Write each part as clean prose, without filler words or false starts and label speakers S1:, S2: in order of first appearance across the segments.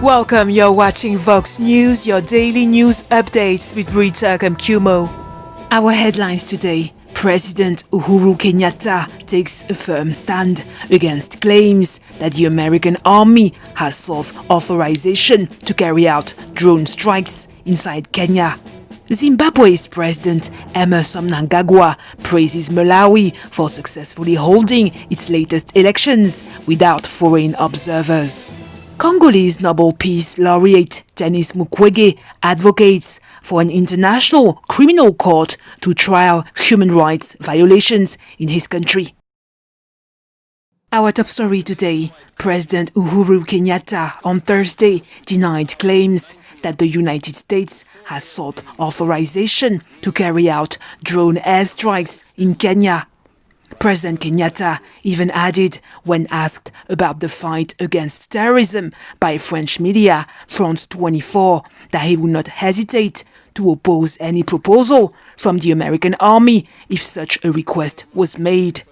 S1: Welcome, you're watching Vox News, your daily news updates with Rita Kamkumo. Our headlines today. President Uhuru Kenyatta takes a firm stand against claims that the American army has sought authorization to carry out drone strikes inside Kenya. Zimbabwe's President Emmerson Mnangagwa praises Malawi for successfully holding its latest elections without foreign observers. Congolese Nobel Peace Laureate Denis Mukwege advocates for an international criminal court to trial human rights violations in his country. Our top story today. President Uhuru Kenyatta on Thursday denied claims that the United States has sought authorization to carry out drone airstrikes in Kenya. President Kenyatta even added, when asked about the fight against terrorism by French media France 24, that he would not hesitate to oppose any proposal from the American army if such a request was made.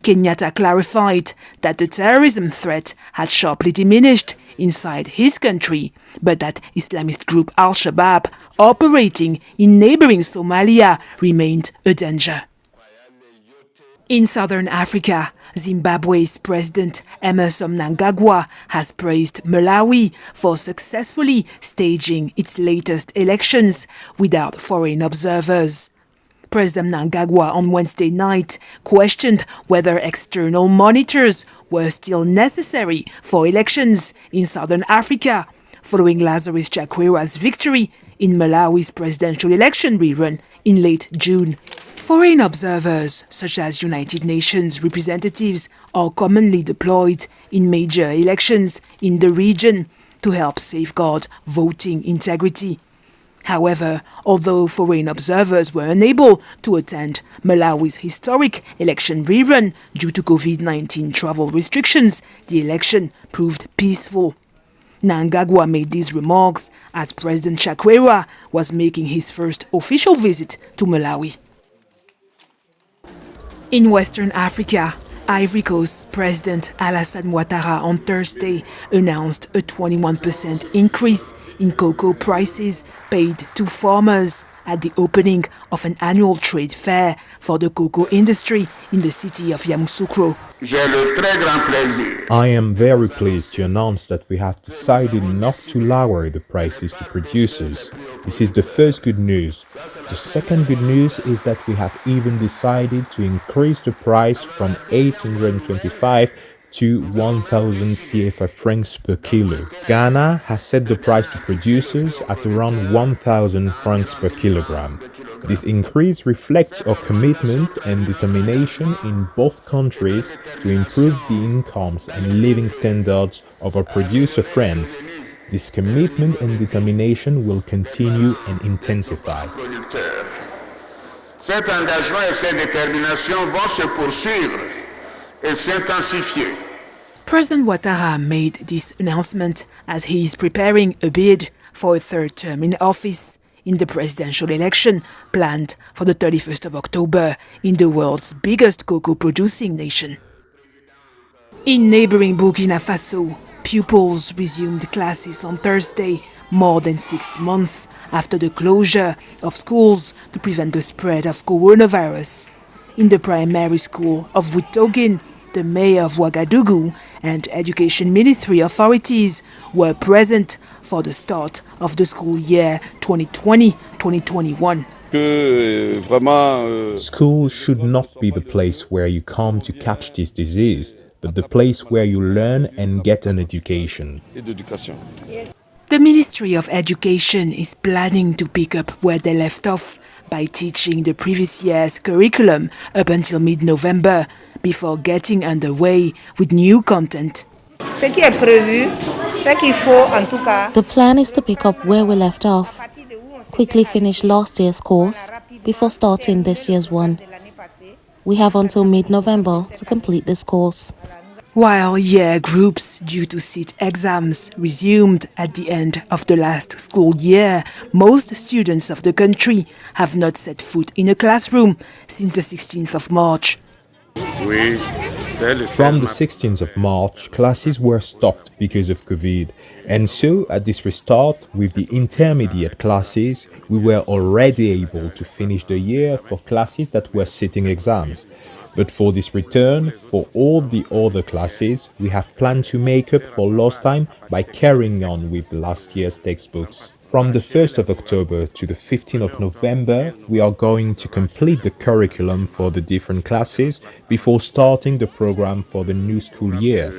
S1: Kenyatta clarified that the terrorism threat had sharply diminished inside his country, but that Islamist group Al-Shabaab operating in neighboring Somalia remained a danger. In southern Africa, Zimbabwe's President Emmerson Mnangagwa has praised Malawi for successfully staging its latest elections without foreign observers. President Mnangagwa on Wednesday night questioned whether external monitors were still necessary for elections in southern Africa, following Lazarus Chakwera's victory in Malawi's presidential election rerun in late June. Foreign observers, such as United Nations representatives, are commonly deployed in major elections in the region to help safeguard voting integrity. However, although foreign observers were unable to attend Malawi's historic election rerun due to COVID-19 travel restrictions, the election proved peaceful. Mnangagwa made these remarks as President Chakwera was making his first official visit to Malawi. In Western Africa, Ivory Coast President Alassane Ouattara on Thursday announced a 21% increase in cocoa prices paid to farmers at the opening of an annual trade fair for the cocoa industry in the city of Yamoussoukro.
S2: I am very pleased to announce that we have decided not to lower the prices to producers. This is the first good news. The second good news is that we have even decided to increase the price from 825 to 1,000 CFA francs per kilo. Ghana has set the price to producers at around 1,000 francs per kilogram. This increase reflects our commitment and determination in both countries to improve the incomes and living standards of our producer friends. This commitment and determination will continue and intensify.
S3: Cet engagement et cette détermination vont se poursuivre et s'intensifier.
S1: President Ouattara made this announcement as he is preparing a bid for a third term in office in the presidential election planned for the 31st of October in the world's biggest cocoa-producing nation. In neighboring Burkina Faso, pupils resumed classes on Thursday, more than 6 months after the closure of schools to prevent the spread of coronavirus. In the primary school of Witogin, the mayor of Ouagadougou and education ministry authorities were present for the start of the school year 2020-2021.
S2: School should not be the place where you come to catch this disease, but the place where you learn and get an education.
S1: The Ministry of Education is planning to pick up where they left off by teaching the previous year's curriculum up until mid-November, before getting underway with new content.
S4: The plan is to pick up where we left off, quickly finish last year's course before starting this year's one. We have until mid-November to complete this course.
S1: While year groups due to sit exams resumed at the end of the last school year, most students of the country have not set foot in a classroom since the 16th of March.
S2: From the 16th of March, classes were stopped because of COVID, and so at this restart, with the intermediate classes, we were already able to finish the year for classes that were sitting exams. But for this return, for all the other classes, we have planned to make up for lost time by carrying on with last year's textbooks. From the 1st of October to the 15th of November, we are going to complete the curriculum for the different classes before starting the program for the new school year.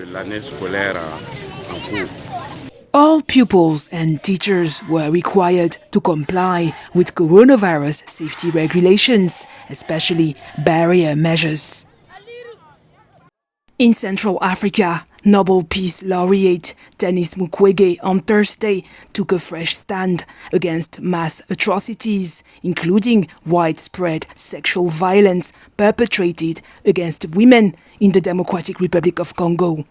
S1: All pupils and teachers were required to comply with coronavirus safety regulations, especially barrier measures. In Central Africa, Nobel Peace Laureate Denis Mukwege on Thursday took a fresh stand against mass atrocities, including widespread sexual violence perpetrated against women in the Democratic Republic of Congo.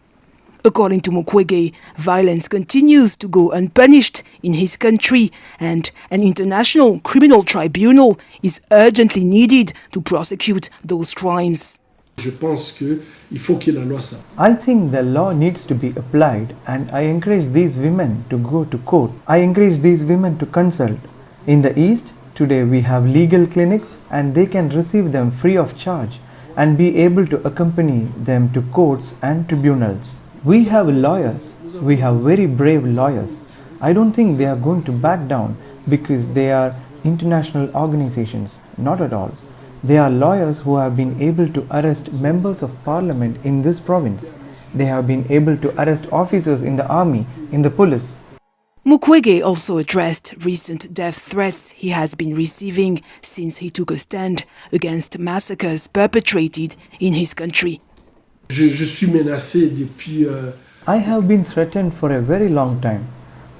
S1: According to Mukwege, violence continues to go unpunished in his country, and an international criminal tribunal is urgently needed to prosecute those crimes.
S5: I think the law needs to be applied, and I encourage these women to go to court. I encourage these women to consult. In the East, today we have legal clinics and they can receive them free of charge and be able to accompany them to courts and tribunals. We have lawyers. We have very brave lawyers. I don't think they are going to back down because they are international organizations. Not at all. They are lawyers who have been able to arrest members of parliament in this province. They have been able to arrest officers in the army, in the police.
S1: Mukwege also addressed recent death threats he has been receiving since he took a stand against massacres perpetrated in his country.
S5: I have been threatened for a very long time.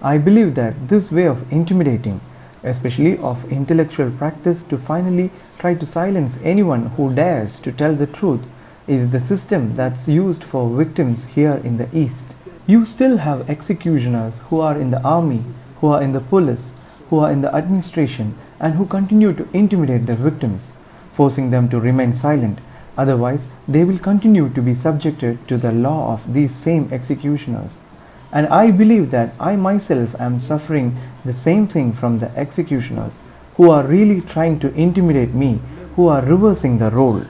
S5: I believe that this way of intimidating, especially of intellectual practice to finally try to silence anyone who dares to tell the truth, is the system that's used for victims here in the East. You still have executioners who are in the army, who are in the police, who are in the administration, and who continue to intimidate the victims, forcing them to remain silent. Otherwise, they will continue to be subjected to the law of these same executioners. And I believe that I myself am suffering the same thing from the executioners who are really trying to intimidate me, who are reversing the role.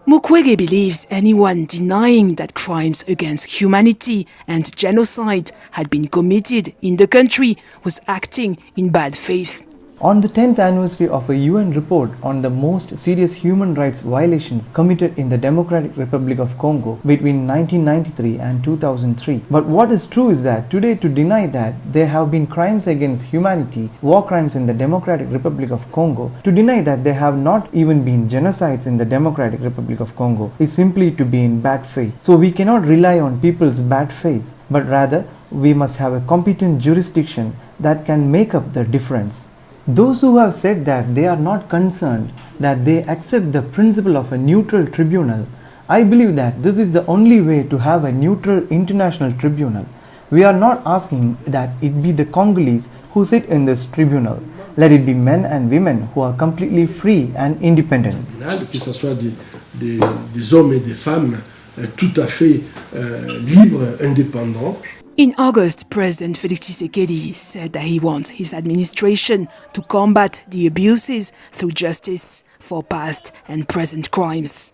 S1: Mukwege believes anyone denying that crimes against humanity and genocide had been committed in the country was acting in bad faith.
S5: On the 10th anniversary of a UN report on the most serious human rights violations committed in the Democratic Republic of Congo between 1993 and 2003. But what is true is that today, to deny that there have been crimes against humanity, war crimes in the Democratic Republic of Congo, to deny that there have not even been genocides in the Democratic Republic of Congo, is simply to be in bad faith. So we cannot rely on people's bad faith, but rather we must have a competent jurisdiction that can make up the difference. Those who have said that they are not concerned, that they accept the principle of a neutral tribunal, I believe that this is the only way to have a neutral international tribunal. We are not asking that it be the Congolese who sit in this tribunal. Let it be men and women who are completely free and independent.
S6: Que ce soit des hommes et des femmes tout à fait libres, indépendants.
S1: In August, President Félix Tshisekedi said that he wants his administration to combat the abuses through justice for past and present crimes.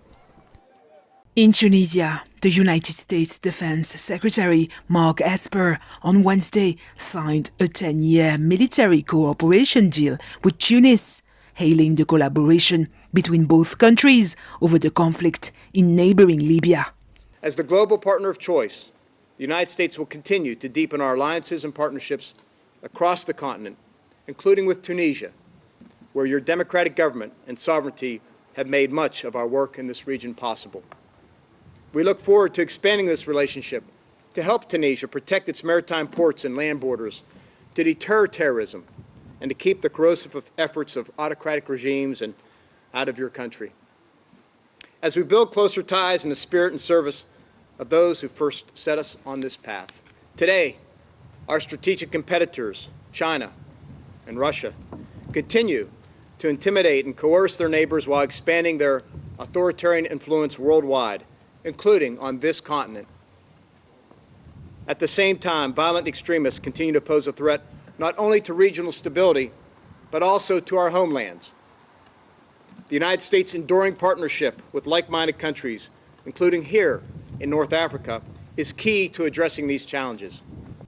S1: In Tunisia, the United States Defense Secretary Mark Esper on Wednesday signed a 10-year military cooperation deal with Tunis, hailing the collaboration between both countries over the conflict in neighboring Libya.
S7: As the global partner of choice, the United States will continue to deepen our alliances and partnerships across the continent, including with Tunisia, where your democratic government and sovereignty have made much of our work in this region possible. We look forward to expanding this relationship to help Tunisia protect its maritime ports and land borders, to deter terrorism, and to keep the corrosive efforts of autocratic regimes out of your country. As we build closer ties in the spirit and service of those who first set us on this path. Today, our strategic competitors, China and Russia, continue to intimidate and coerce their neighbors while expanding their authoritarian influence worldwide, including on this continent. At the same time, violent extremists continue to pose a threat not only to regional stability, but also to our homelands. The United States' enduring partnership with like-minded countries, including here in North Africa, is key to addressing these challenges.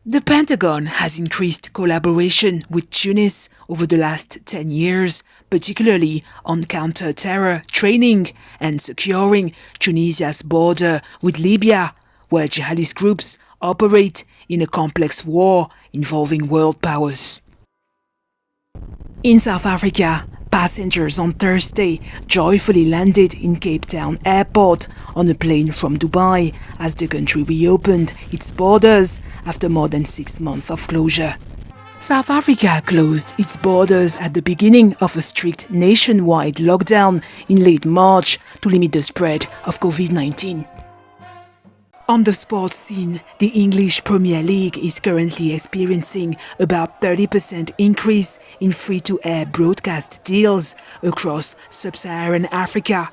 S1: The Pentagon has increased collaboration with Tunis over the last 10 years, particularly on counter-terror training and securing Tunisia's border with Libya, where jihadist groups operate in a complex war involving world powers. In South Africa, passengers on Thursday joyfully landed in Cape Town Airport on a plane from Dubai as the country reopened its borders after more than 6 months of closure. South Africa closed its borders at the beginning of a strict nationwide lockdown in late March to limit the spread of COVID-19. On the sports scene, the English Premier League is currently experiencing about 30% increase in free-to-air broadcast deals across sub-Saharan Africa.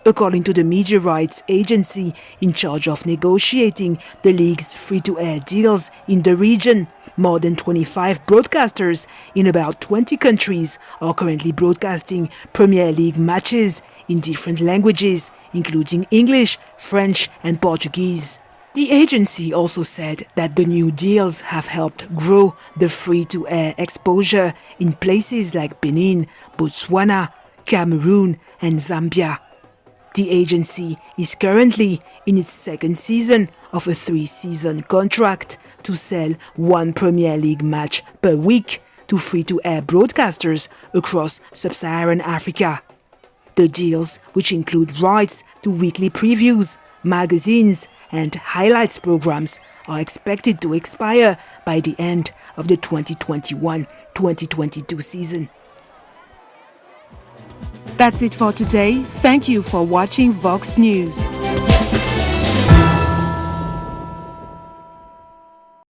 S1: According to the media rights agency in charge of negotiating the league's free-to-air deals in the region, more than 25 broadcasters in about 20 countries are currently broadcasting Premier League matches in different languages, including English, French and Portuguese. The agency also said that the new deals have helped grow the free-to-air exposure in places like Benin, Botswana, Cameroon and Zambia. The agency is currently in its second season of a 3-season contract to sell one Premier League match per week to free-to-air broadcasters across sub-Saharan Africa. The deals, which include rights to weekly previews, magazines and highlights programs, are expected to expire by the end of the 2021-2022 season. That's it for today. Thank you for watching Vox News.